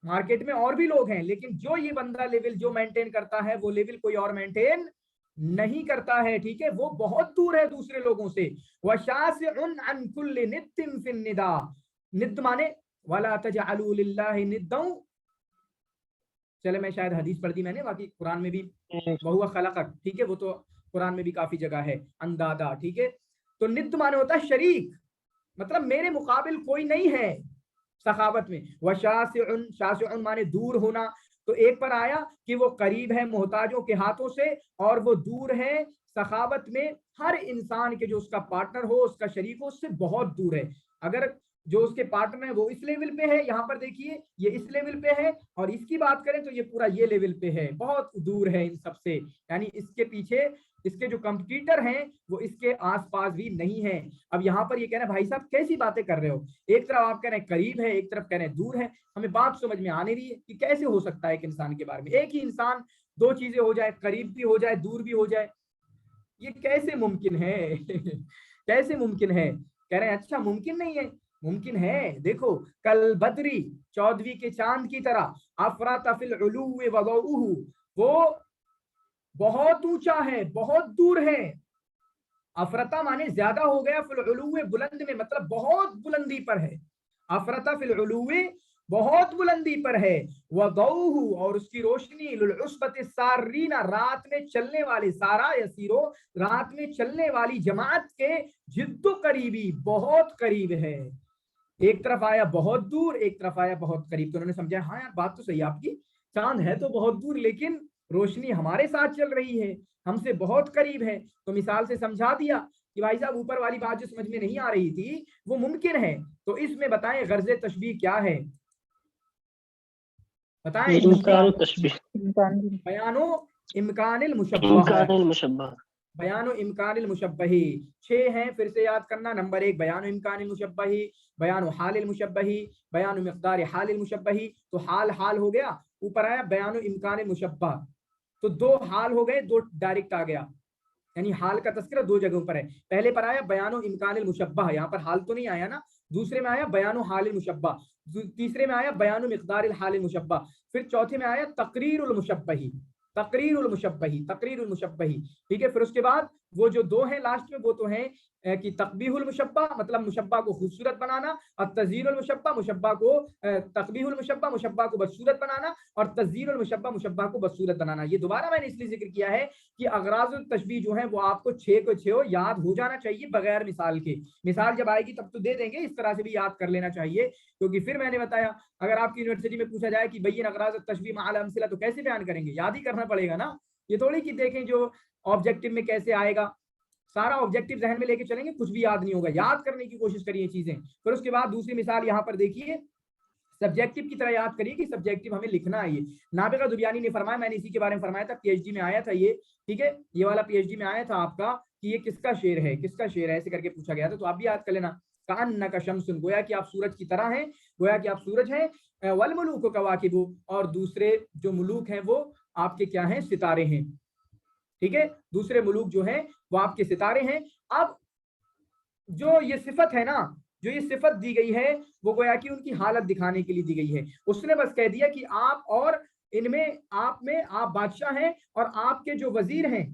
مارکیٹ میں اور بھی لوگ ہیں، لیکن جو یہ بندہ لیول جو مینٹین کرتا ہے وہ لیول کوئی اور مینٹین نہیں کرتا ہے. ٹھیک ہے، وہ بہت دور ہے دوسرے لوگوں سے. وشاسع عن كل ند في الندى، ند مانے ولا تجعلوا لله ندا. چلے میں شاید حدیث پڑھ دی میں نے، باقی قرآن میں بھی وہو خلقک، ٹھیک ہے، وہ تو قرآن میں بھی کافی جگہ ہے، اندادا. ٹھیک ہے، تو ند مانے ہوتا ہے شریک، مطلب میرے مقابل کوئی نہیں ہے سخاوت میں. وشاسع، شاسع مانے دور ہونا. تو ایک پر آیا کہ وہ قریب ہے محتاجوں کے ہاتھوں سے، اور وہ دور ہے سخاوت میں ہر انسان کے جو اس کا پارٹنر ہو، اس کا شریک ہو، اس سے بہت دور ہے. اگر جو اس کے پارٹنر ہے وہ اس لیول پہ ہے, یہاں پر دیکھیے یہ اس لیول پہ ہے, اور اس کی بات کریں تو یہ پورا یہ لیول پہ ہے, بہت دور ہے ان سب سے, یعنی اس کے پیچھے اس کے جو کمپٹیٹر ہیں وہ اس کے آس پاس بھی نہیں ہیں. اب یہاں پر یہ کہہ رہے ہیں بھائی صاحب کیسی باتیں کر رہے ہو, ایک طرف آپ کہہ رہے ہیں قریب ہے, ایک طرف کہہ رہے ہیں دور ہے, ہمیں بات سمجھ میں آنے رہی ہے کہ کیسے ہو سکتا ہے ایک انسان کے بارے میں, ایک ہی انسان دو چیزیں ہو جائے, قریب بھی ہو جائے دور بھی ہو جائے, یہ کیسے ممکن ہے کیسے ممکن ہے؟ کہہ رہے ہیں اچھا ممکن نہیں ہے, ممکن ہے. دیکھو کل بدری 14ویں کے چاند کی طرح, افرط فی العلو وضعه, وہ بہت اونچا ہے, بہت دور ہے. افرتا مانے زیادہ ہو گیا, فی العلو بلند میں مطلب بہت بلندی پر ہے, افرتا فی العلو بہت بلندی پر ہے, وضعه اور اس کی روشنی, للعصبۃ السارین رات میں چلنے والے, سارا یسیرو رات میں چلنے والی جماعت کے جد و قریبی بہت قریب ہے. ایک طرف آیا بہت دور, ایک طرف آیا بہت قریب, تو انہوں نے سمجھا ہاں یار بات تو صحیح آپ کی, چاند ہے تو بہت دور لیکن روشنی ہمارے ساتھ چل رہی ہے, ہم سے بہت قریب ہے. تو مثال سے سمجھا دیا کہ بھائی صاحب اوپر والی بات جو سمجھ میں نہیں آ رہی تھی وہ ممکن ہے, تو اس میں بتائیں غرض تشبیہ کیا ہے, بتائیں.
امکان تشبیہ,
بیان و امکان المشبہ,
امکان المشبہ,
بیان و امکان المشبہ. 6 ہیں, پھر سے یاد کرنا. نمبر 1 بیان و امکان المشبہ, بیان و حال المشبہ, بیان و مقدار حال المشبہ. تو حال ہو گیا, اوپر آیا بیان و امکان المشبہ, تو 2 حال ہو گئے, 2 ڈائریکٹ آ گیا, یعنی حال کا تذکرہ 2 جگہوں پر ہے. پہلے پر آیا بیان و امکان المشبہ, یہاں پر حال تو نہیں آیا نا. دوسرے میں آیا بیان و حال المشبہ, تیسرے میں آیا بیان و مقدار الحال المشبہ, پھر چوتھے میں آیا تقریر المشبہ, تقریر المشبہ, تقریر المشبہ. ٹھیک ہے, پھر اس کے بعد وہ جو 2 ہیں لاسٹ میں, وہ تو ہیں کہ تقبیح المشبہ, مطلب مشبہ کو خوبصورت بنانا, اور تزیین المشبہ, مشبہ کو تقبیح المشبہ, مشبہ کو بدصورت بنانا, اور تزیین المشبہ, مشبہ کو بدصورت بنانا. یہ دوبارہ میں نے اس لیے ذکر کیا ہے کہ اغراض التشبیہ جو ہیں وہ آپ کو 6 کو 6 یاد ہو جانا چاہیے بغیر مثال کے. مثال جب آئے گی تب تو دے دیں گے, اس طرح سے بھی یاد کر لینا چاہیے, کیونکہ پھر میں نے بتایا اگر آپ کی یونیورسٹی میں پوچھا جائے کہ بین اغراض التشبیہ مع الامثلہ تو کیسے بیان کریں گے, یاد ہی کرنا پڑے گا نا. یہ تھوڑی کہ دیکھیں جو آبجیکٹو میں کیسے آئے گا, سارا آبجیکٹو ذہن میں لے کے چلیں گے کچھ بھی یاد نہیں ہوگا, یاد کرنے کی کوشش کریے چیزیں. پھر اس کے بعد دوسری مثال یہاں پر دیکھیے, سبجیکٹو کی طرح یاد کریے کہ سبجیکٹو ہمیں لکھنا ہے. یہ نابغہ دبیانی نے فرمایا, میں نے اسی کے بارے میں فرمایا تھا, پی ایچ ڈی میں آیا تھا یہ, ٹھیک ہے, یہ والا پی ایچ ڈی میں آیا تھا آپ کا کہ یہ کس کا شعر ہے, کس کا شعر ہے, ایسے کر کے پوچھا گیا تھا, تو آپ بھی یاد کر لینا. کأنک شمس, گویا کہ آپ سورج کی طرح ہیں, گویا کہ آپ سورج ہیں. والملوک کواکب, اور دوسرے جو ملوک ہیں وہ آپ کے کیا ہیں, ستارے ہیں. ٹھیک ہے, دوسرے ملوک جو ہیں وہ آپ کے ستارے ہیں. اب جو یہ صفت ہے نا, جو یہ صفت دی گئی ہے وہ گویا کہ ان کی حالت دکھانے کے لیے دی گئی ہے. اس نے بس کہہ دیا کہ آپ اور ان میں آپ بادشاہ ہیں, اور آپ کے جو وزیر ہیں,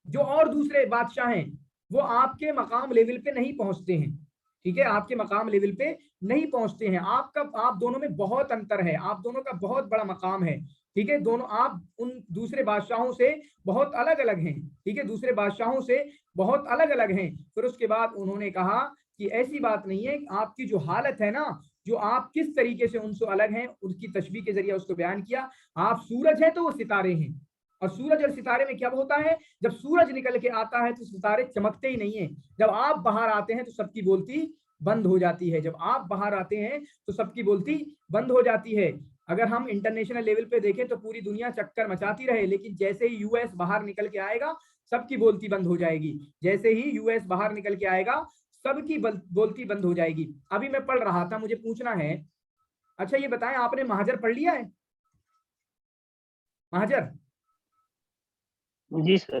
جو اور دوسرے بادشاہ ہیں, وہ آپ کے مقام لیول پہ نہیں پہنچتے ہیں. ٹھیک ہے, آپ کے مقام لیول پہ نہیں پہنچتے ہیں. آپ دونوں میں بہت انتر ہے, آپ دونوں کا بہت بڑا مقام ہے. ٹھیک ہے, دونوں آپ ان دوسرے بادشاہوں سے بہت الگ الگ ہیں. ٹھیک ہے, دوسرے بادشاہوں سے بہت الگ الگ ہیں. پھر اس کے بعد انہوں نے کہا کہ ایسی بات نہیں ہے, آپ کی جو حالت ہے نا, جو آپ کس طریقے سے ان سے الگ ہیں, اس کی تشبیہ کے ذریعے اس کو بیان کیا. آپ سورج ہیں تو وہ ستارے ہیں, اور سورج اور ستارے میں کیا ہوتا ہے, جب سورج نکل کے آتا ہے تو ستارے چمکتے ہی نہیں ہیں, جب آپ باہر آتے ہیں تو سب کی بولتی بند ہو جاتی ہے. جب آپ باہر آتے ہیں تو سب کی بولتی بند ہو جاتی ہے. اگر ہم انٹرنیشنل لیول پہ دیکھیں تو پوری دنیا چکر مچاتی رہے, لیکن جیسے ہی یو ایس باہر نکل کے آئے گا سب کی بولتی بند ہو جائے گی. جیسے ہی یو ایس باہر نکل کے آئے گا سب کی بولتی بند ہو جائے گی. ابھی میں پڑھ رہا تھا, مجھے پوچھنا ہے, اچھا یہ بتائیں آپ نے مہاجر پڑھ لیا ہے؟ مہاجر
جی سر.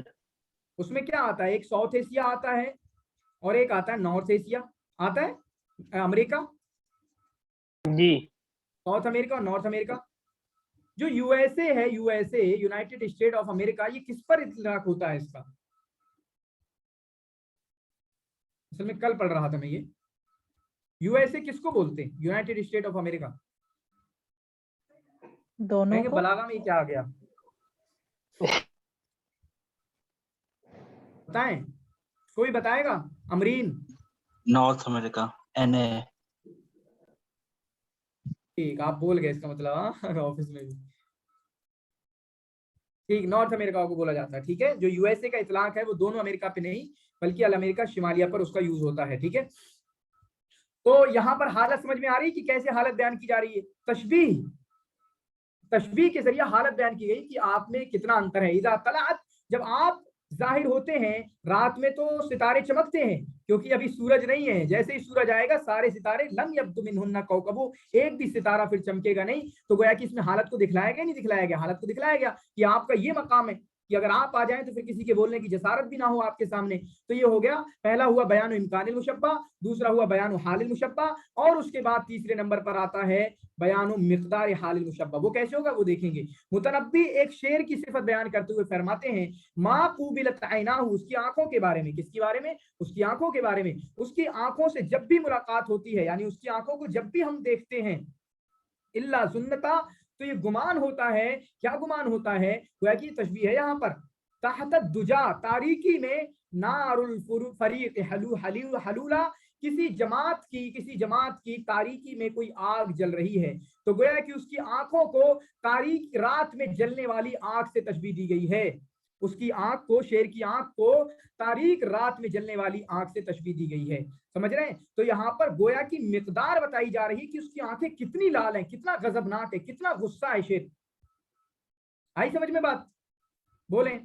اس میں کیا آتا ہے, ایک ساؤتھ ایشیا آتا ہے اور ایک آتا ہے نارتھ ایشیا, آتا ہے امریکہ,
جی.
ساؤتھ امریکہ اور نارتھ امریکہ. جو یو ایس اے ہے, U S A United state of America, یہ کس پر اطلاق ہوتا ہے اس کا؟ اصل میں کل پڑھ رہا تھا میں, یہ یو ایس اے کس کو بولتے ہیں, یونائٹڈ اسٹیٹ آف امریکہ؟
دونوں کو.
بلاغہ میں کیا آ گیا بتائیں, کوئی بتائے گا؟ امرین.
نارتھ امریکہ, این اے.
ٹھیک, آپ بول گئے اس کا مطلب آفس میں بھی. ٹھیک, نارتھ امریکہ کو بولا جاتا ہے. ٹھیک ہے, جو یو ایس اے کا اطلاق ہے وہ دونوں امریکہ پہ نہیں بلکہ الامریکہ شمالیہ پر اس کا یوز ہوتا ہے. ٹھیک ہے, تو یہاں پر حالت سمجھ میں آ رہی کہ کیسے حالت بیان کی جا رہی ہے؟ تشبیہ کے ذریعے حالت بیان کی گئی کہ آپ میں کتنا انتر ہے. اذا طلعت، جب آپ ظاہر ہوتے ہیں رات میں تو ستارے چمکتے ہیں، کیونکہ ابھی سورج نہیں ہے. جیسے ہی سورج آئے گا سارے ستارے لم یبدو منہن کوکب، ایک بھی ستارہ پھر چمکے گا نہیں. تو گویا کہ اس میں حالت کو دکھلایا گیا نہیں دکھلایا گیا؟ حالت کو دکھلایا گیا کہ آپ کا یہ مقام ہے کہ اگر آپ آ جائیں تو پھر کسی کے بولنے کی جسارت بھی نہ ہو آپ کے سامنے. تو یہ ہو گیا پہلا ہوا بیان امکان المشبہ، دوسرا ہوا بیان حال المشبہ، اور اس کے بعد تیسرے نمبر پر آتا ہے بیان مقدار حال المشبہ. وہ کیسے ہوگا وہ دیکھیں گے. متنبی ایک شعر کی صفت بیان کرتے ہوئے فرماتے ہیں ما قوبلت عیناہ، اس کی آنکھوں کے بارے میں. کس کے بارے میں؟ اس کی آنکھوں کے بارے میں. اس کی آنکھوں سے جب بھی ملاقات ہوتی ہے، یعنی اس کی آنکھوں کو جب بھی ہم دیکھتے ہیں، الا سنتا، تو یہ گمان ہوتا ہے. کیا گمان ہوتا ہے؟ گویا کہ تشبیہ ہے یہاں پر. تحت الدجا، تاریکی میں، نار الفریق حلولا، کسی جماعت کی تاریکی میں کوئی آگ جل رہی ہے. تو گویا کہ اس کی آنکھوں کو تاریک رات میں جلنے والی آگ سے تشبیہ دی گئی ہے. اس کی آنکھ کو، شیر کی آنکھ کو تاریک رات میں جلنے والی آنکھ سے تشبیہ دی گئی ہے. سمجھ رہے ہیں؟ تو یہاں پر گویا کی مقدار بتائی جا رہی کہ اس کی آنکھیں کتنی لال ہیں، کتنا غضبناک ہے، کتنا غصہ ہے شیر. آئی سمجھ میں بات؟ بولیں.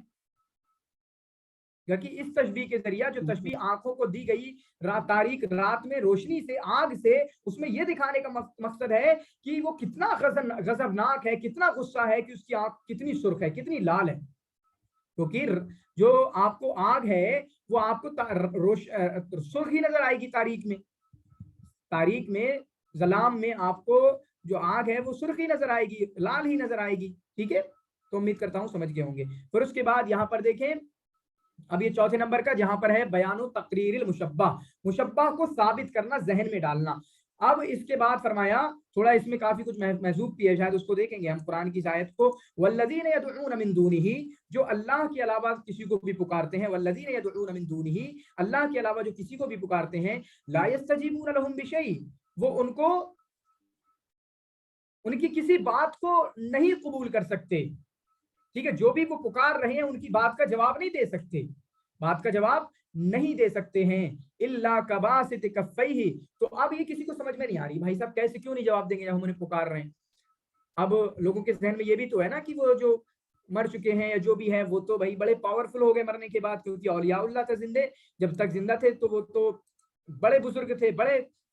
کہ اس تشبیہ کے ذریعہ جو تشبیہ آنکھوں کو دی گئی تاریک رات میں روشنی سے، آگ سے، اس میں یہ دکھانے کا مقصد ہے کہ وہ کتنا غضبناک ہے، کتنا غصہ ہے، کہ اس کی آنکھ کتنی سرخ ہے، کتنی لال ہے. کیونکہ جو آپ کو آگ ہے وہ آپ کو سرخ ہی نظر آئے گی تاریک میں ظلام میں آپ کو جو آگ ہے وہ سرخ ہی نظر آئے گی، لال ہی نظر آئے گی. ٹھیک ہے، تو امید کرتا ہوں سمجھ گئے ہوں گے. پھر اس کے بعد یہاں پر دیکھیں، اب یہ چوتھے نمبر کا جہاں پر ہے بیان و تقریر المشبہ، مشبہ کو ثابت کرنا، ذہن میں ڈالنا. اب اس کے بعد فرمایا، تھوڑا اس میں کافی کچھ محذوف بھی ہے، شاید اس کو دیکھیں گے ہم قرآن کی آیت کو. والذین یدعون من دونہ، جو اللہ کے علاوہ کسی کو بھی پکارتے ہیں. والذین یدعون من دونہ، اللہ کے علاوہ جو کسی کو بھی پکارتے ہیں. لا یستجیبون لهم بشیء، وہ ان کی کسی بات کو نہیں قبول کر سکتے. ٹھیک ہے، جو بھی وہ پکار رہے ہیں ان کی بات کا جواب نہیں دے سکتے، بات کا جواب نہیں دے سکتے ہیں. الا کباسط کفیہ، تو اب یہ کسی کو سمجھ میں نہیں آ رہی بھائی صاحب کیسے کیوں نہیں جواب دیں گے جب ہم انہیں پکار رہے ہیں. اب لوگوں کے ذہن میں یہ بھی تو ہے نا کہ وہ جو مر چکے ہیں یا جو بھی ہے وہ تو بھائی بڑے پاورفل ہو گئے مرنے کے بعد، کیونکہ اولیاء اللہ تھے زندے، جب تک زندہ تھے تو وہ تو بڑے بزرگ تھے،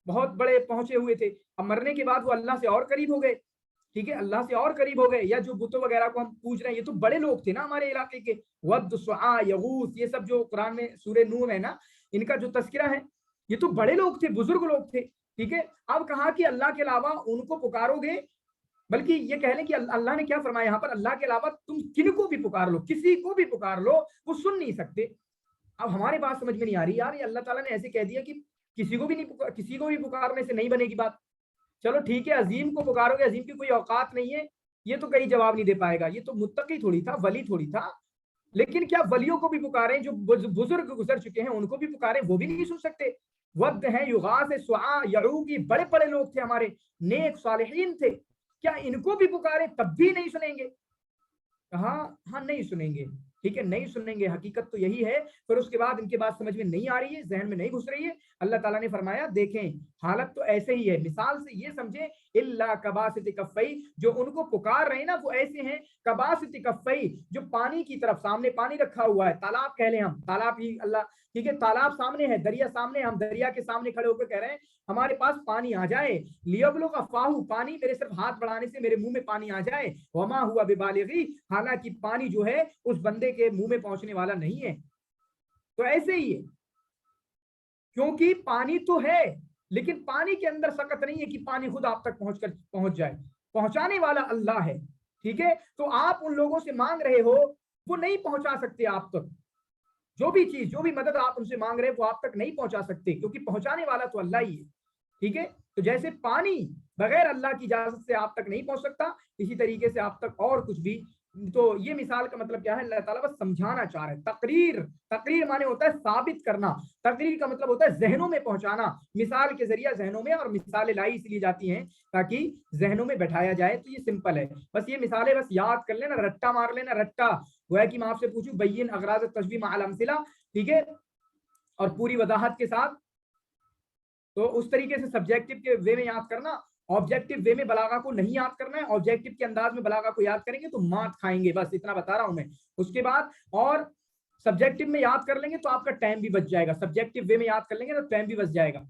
بہت بڑے پہنچے ہوئے تھے. اب مرنے کے بعد وہ اللہ سے اور قریب ہو گئے. ٹھیک ہے، اللہ سے اور قریب ہو گئے. یا جو بتوں وغیرہ کو ہم پوچھ رہے ہیں یہ تو بڑے لوگ تھے نا ہمارے علاقے کے، ود، سعا، یغوث، یہ سب جو قرآن میں سورہ نور ہے نا ان کا جو تذکرہ ہے، یہ تو بڑے لوگ تھے، بزرگ لوگ تھے. ٹھیک ہے، اب کہا کہ اللہ کے علاوہ ان کو پکارو گے، بلکہ یہ کہہ لیں کہ اللہ نے کیا فرمایا یہاں پر، اللہ کے علاوہ تم کن کو بھی پکار لو، کسی کو بھی پکار لو، وہ سن نہیں سکتے. اب ہماری بات سمجھ میں نہیں آ رہی یار، یہ اللہ تعالیٰ نے ایسے کہہ دیا کہ کسی کو بھی پکارنے سے نہیں بنے گی بات. چلو ٹھیک ہے، عظیم کو پکارو گے، عظیم کی کوئی اوقات نہیں ہے، یہ تو کہیں جواب نہیں دے پائے گا، یہ تو متقی تھوڑی تھا، ولی تھوڑی تھا. لیکن کیا ولیوں کو بھی پکاریں، جو بزرگ گزر چکے ہیں ان کو بھی پکاریں، وہ بھی نہیں سن سکتے. ود ہیں، یغاث، سعا، یعوق، بڑے بڑے لوگ تھے ہمارے، نیک صالحین تھے، کیا ان کو بھی پکاریں تب بھی نہیں سنیں گے؟ کہا ہاں نہیں سنیں گے. ٹھیک ہے، نہیں سنیں گے، حقیقت تو یہی ہے. پھر اس کے بعد ان کے بات سمجھ میں نہیں آ رہی ہے، ذہن میں نہیں گھس رہی ہے. اللہ تعالیٰ نے فرمایا دیکھیں حالت تو ایسے ہی ہے، مثال سے یہ سمجھیں الا کباسط کفی، جو ان کو پکار رہے ہیں نا وہ ایسے ہیں کباسط کفی، جو پانی کی طرف، سامنے پانی رکھا ہوا ہے، تالاب کہہ لیں ہم، تالاب ہی اللہ، ٹھیک ہے، تالاب سامنے ہے، دریا سامنے، ہم دریا کے سامنے کھڑے ہو کر کہہ رہے ہیں ہمارے پاس پانی آ جائے. لیبلغ فاہو، پانی میرے صرف ہاتھ بڑھانے سے میرے منہ میں پانی آ جائے. وما ہوا ببالغی، حالانکہ پانی جو ہے اس بندے کے منہ میں پہنچنے والا نہیں ہے. تو ایسے ہی ہے، کیونکہ پانی تو ہے لیکن پانی کے اندر سکت نہیں ہے کہ پانی خود آپ تک پہنچ جائے، پہنچانے والا اللہ ہے. ٹھیک ہے، تو آپ ان لوگوں سے مانگ رہے ہو وہ نہیں پہنچا سکتے آپ تک، جو بھی چیز، جو بھی مدد آپ ان سے مانگ رہے ہیں وہ آپ تک نہیں پہنچا سکتے، کیونکہ پہنچانے والا تو اللہ ہی ہے. ٹھیک ہے، تو جیسے پانی بغیر اللہ کی اجازت سے آپ تک نہیں پہنچ سکتا، اسی طریقے سے آپ تک اور کچھ بھی. تو یہ مثال کا مطلب کیا ہے، اللہ تعالیٰ بس سمجھانا چاہ رہے ہیں. تقریر مانے ہوتا ہے ثابت کرنا، تقریر کا مطلب ہوتا ہے ذہنوں میں پہنچانا، مثال کے ذریعہ ذہنوں میں. اور مثالیں لائی اس لیے جاتی ہیں تاکہ ذہنوں میں بٹھایا جائے. تو یہ سمپل ہے، بس یہ مثالیں بس یاد کر لینا، رٹا مار لینا، رٹا. وہ ہے کہ میں آپ سے پوچھوں بین اغراض التشبیہ مع الامثلہ، ٹھیک ہے، اور پوری وضاحت کے ساتھ، تو اس طریقے سے سبجیکٹو کے وے میں یاد کرنا، آبجیکٹو وے میں بلاغہ کو نہیں یاد کرنا ہے، آبجیکٹو کے انداز میں بلاغہ کو یاد کریں گے تو مات کھائیں گے، بس اتنا بتا رہا ہوں میں. اس کے بعد اور سبجیکٹو میں یاد کر لیں گے تو آپ کا ٹائم بھی بچ جائے گا، سبجیکٹو وے میں یاد کر لیں گے تو ٹائم بھی بچ جائے گا.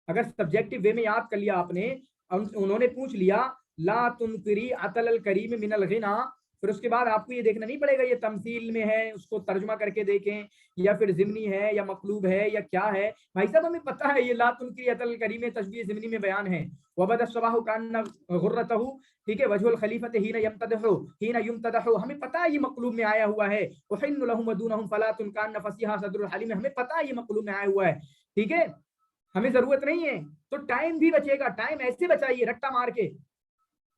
اگر سبجیکٹو وے میں یاد کر لیا آپ نے، انہوں نے پوچھ لیا لا تنکری عطل الکریم من الغنا، پھر اس کے بعد آپ کو یہ دیکھنا نہیں پڑے گا یہ تمثیل میں ہے، اس کو ترجمہ کر کے دیکھیں یا پھر ضمنی ہے یا مقلوب ہے یا کیا ہے. بھائی صاحب ہمیں پتہ ہے یہ لا تنکری عطل الکریم تشبیہ ضمنی میں بیان ہے. وبد الصباح کان غرتہ، ٹھیک ہے، وجہ الخلیفۃ حین یمتدح، ہمیں پتہ ہے یہ مقلوب میں آیا ہوا ہے. وحن لهم ودونهم فلا کان فصیحا صدر الحلیم، ہمیں پتہ ہے یہ مقلوب میں آیا ہوا ہے. ٹھیک ہے، ہمیں ضرورت نہیں ہے. تو ٹائم بھی بچے گا. ٹائم ایسے بچائیے رٹا مار کے،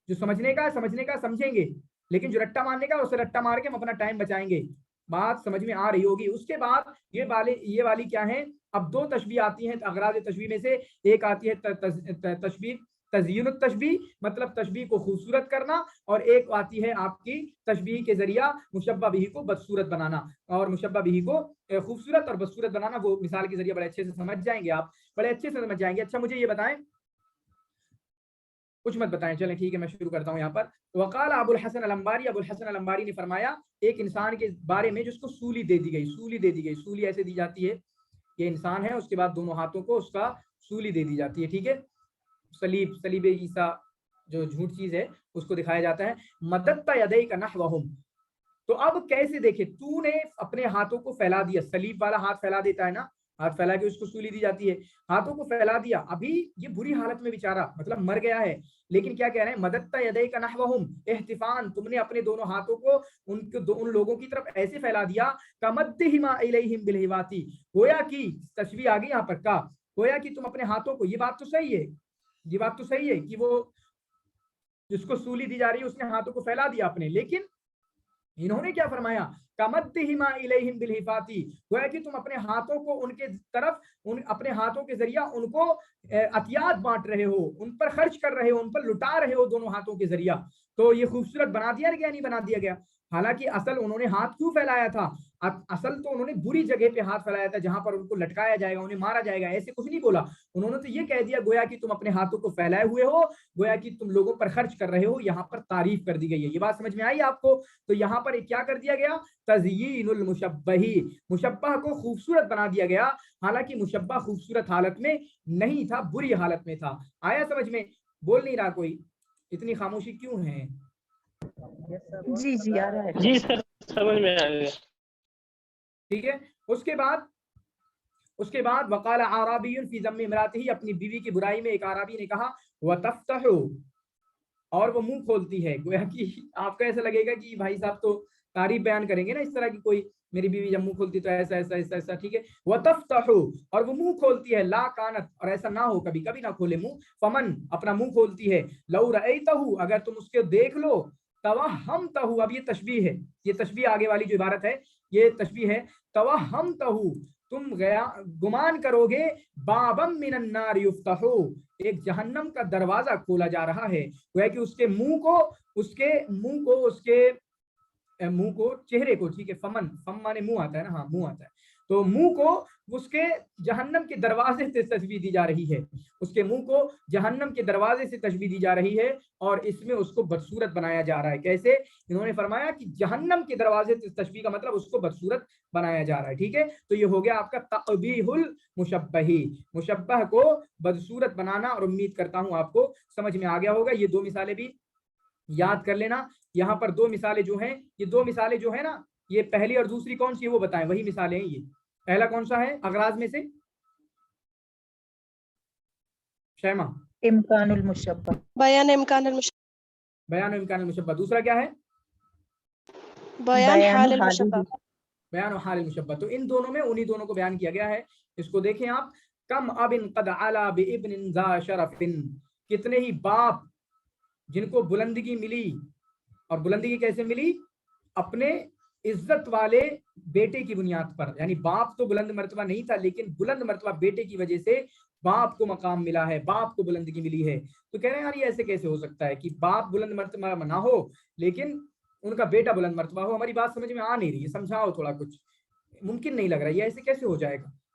جو سمجھنے کا سمجھیں گے، لیکن جو رٹا مارنے کا اسے رٹا مار کے ہم اپنا ٹائم بچائیں گے. بات سمجھ میں آ رہی ہوگی. اس کے بعد یہ والی کیا ہے، اب دو تشبیہ آتی ہیں اغراض تشبیہ میں سے. ایک آتی ہے تشبیہ تزیین التشبیہ، مطلب تشبیہ کو خوبصورت کرنا، اور ایک آتی ہے آپ کی تشبیہ کے ذریعہ مشبہ بہ کو بدصورت بنانا. اور مشبہ بہ کو خوبصورت اور بدصورت بنانا وہ مثال کے ذریعے بڑے اچھے سے سمجھ جائیں گے، آپ بڑے اچھے سے سمجھ جائیں گے. اچھا مجھے یہ بتائیں، کچھ مت بتائیں، چلیں ٹھیک ہے میں شروع کرتا ہوں یہاں پر. وقال ابو الحسن الانباری، ابو الحسن الانباری نے فرمایا ایک انسان کے بارے میں جس کو سولی دے دی گئی. سولی ایسے دی جاتی ہے، یہ انسان ہے، اس کے بعد دونوں ہاتھوں کو اس کا سولی دے دی جاتی ہے. ٹھیک ہے، صلیب عیسیٰ جو جھوٹ چیز ہے اس کو دکھایا جاتا ہے. مددت یدیک نحوہم، تو اب کیسے دیکھے، تو نے اپنے ہاتھوں کو پھیلا دیا. صلیب والا ہاتھ پھیلا دیتا ہے نا، ہاتھ پھیلا کے اس کو سولی دی جاتی ہے، ہاتھوں کو پھیلا دیا. ابھی یہ بری حالت میں بیچارہ مطلب مر گیا ہے، لیکن کیا کہہ رہے ہیں، مددت یدیک نحوہم احتفان، تم نے اپنے دونوں ہاتھوں کو ان لوگوں کی طرف ایسے پھیلا دیا کمدہما الیہم بالہواتی، گویا کی تشبیہ آ گئی یہاں پر کا، گویا کہ تم اپنے ہاتھوں کو، یہ بات تو صحیح ہے کہ وہ جس کو سولی دی جا رہی ہے اس نے ہاتھوں کو پھیلا دیا اپنے، لیکن انہوں نے کیا فرمایا، کمدہما الیہم بالہفاتی، گویا کہ تم اپنے ہاتھوں کو ان کے طرف، اپنے ہاتھوں کے ذریعہ ان کو عطیات بانٹ رہے ہو، ان پر خرچ کر رہے ہو، ان پر لٹا رہے ہو دونوں ہاتھوں کے ذریعہ. تو یہ خوبصورت بنا دیا گیا نہیں بنا دیا گیا؟ حالانکہ اصل انہوں نے ہاتھ کیوں پھیلایا تھا، اصل تو انہوں نے بری جگہ پہ ہاتھ پھیلایا تھا جہاں پر ان کو لٹکایا جائے گا، انہیں مارا جائے گا. ایسے کچھ نہیں بولا انہوں نے، تو یہ کہہ دیا گویا کہ تم اپنے ہاتھوں کو پھیلائے ہوئے ہو، گویا کہ تم لوگوں پر خرچ کر رہے ہو. یہاں پر تعریف کر دی گئی ہے. یہ بات سمجھ میں آئی آپ کو؟ تو یہاں پر کیا کر دیا گیا، تزیین المشبہ، مشبہ کو خوبصورت بنا دیا گیا، حالانکہ مشبہ خوبصورت حالت میں نہیں تھا، بری حالت میں تھا. آیا سمجھ میں؟ بول نہیں رہا کوئی، اتنی خاموشی کیوں ہے؟
جی آ رہا ہے.
جی سر سمجھ میں آ گیا.
ٹھیک ہے. اس کے بعد وقال اعرابی فی ذم امراته، اپنی بیوی کی برائی میں ایک اعرابی نے کہا وتفتح، اور وہ منہ کھولتی ہے. گویا کہ آپ کو ایسا لگے گا کہ بھائی صاحب تو تعریف بیان کریں گے نا اس طرح کی، کوئی میری بیوی جب منہ کھولتی تو ایسا ایسا ایسا ایسا. ٹھیک ہے، وتفتح، اور وہ منہ کھولتی ہے، لا کانت، اور ایسا نہ ہو، کبھی کبھی نہ کھولے منہ، فمن، اپنا منہ کھولتی ہے، لو رأیتہ، اگر تم اس کو دیکھ لو، توہمتہ، اب یہ تشبیہ ہے، یہ تشبیہ آگے والی جو عبارت ہے یہ تشبیہ ہے، توہمتہ، تم گمان کرو گے، بابم من النار یفتح، ایک جہنم کا دروازہ کھولا جا رہا ہے. وہ ہے کہ اس کے منہ کو چہرے کو، ٹھیک ہے، فم مانے منہ آتا ہے نا، ہاں منہ آتا ہے، تو منہ کو اس کے جہنم کے دروازے سے تشبیہ دی جا رہی ہے، اس کے منہ کو جہنم کے دروازے سے تشبیہ دی جا رہی ہے، اور اس میں اس کو بدصورت بنایا جا رہا ہے. کیسے؟ انہوں نے فرمایا کہ جہنم کے دروازے سے تشبیہ کا مطلب اس کو بدصورت بنایا جا رہا ہے. ٹھیک ہے، تو یہ ہو گیا آپ کا تقبیح المشبہ، مشبہ کو بدصورت بنانا. اور امید کرتا ہوں آپ کو سمجھ میں آ گیا ہوگا. یہ دو مثالیں بھی یاد کر لینا. یہاں پر دو مثالیں جو ہیں، یہ دو مثالیں جو ہیں نا، یہ پہلی اور دوسری کون سی ہے وہ بتائیں، وہی مثالیں ہیں. یہ پہلا کون سا ہے اغراض میں سے؟ شیما؟
امکان المشبہ،
بیان امکان المشبہ،
بیان امکان المشبہ. دوسرا کیا ہے؟
بیان حال المشبہ،
بیان حال المشبہ. تو ان دونوں میں انہی دونوں کو بیان کیا گیا ہے. اس کو دیکھیں آپ، کم اب قد علا بابن ذا شرف، کتنے ہی باپ جن کو بلندگی ملی، اور بلندگی کیسے ملی؟ اپنے عزت والے بیٹے کی بنیاد پر. یعنی باپ تو بلند مرتبہ نہیں تھا، لیکن بلند مرتبہ بیٹے کی وجہ سے باپ کو مقام ملا ہے، باپ کو بلندگی ملی ہے. تو کہہ رہے ہیں یار یہ ایسے کیسے ہو سکتا ہے کہ باپ بلند مرتبہ نہ ہو لیکن ان کا بیٹا بلند مرتبہ ہو؟ ہماری بات سمجھ میں آ نہیں رہی ہے، سمجھاؤ تھوڑا. کچھ ممکن نہیں لگ رہا، یہ ایسے کیسے ہو جائے گا؟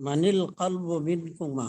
من القلب منكما.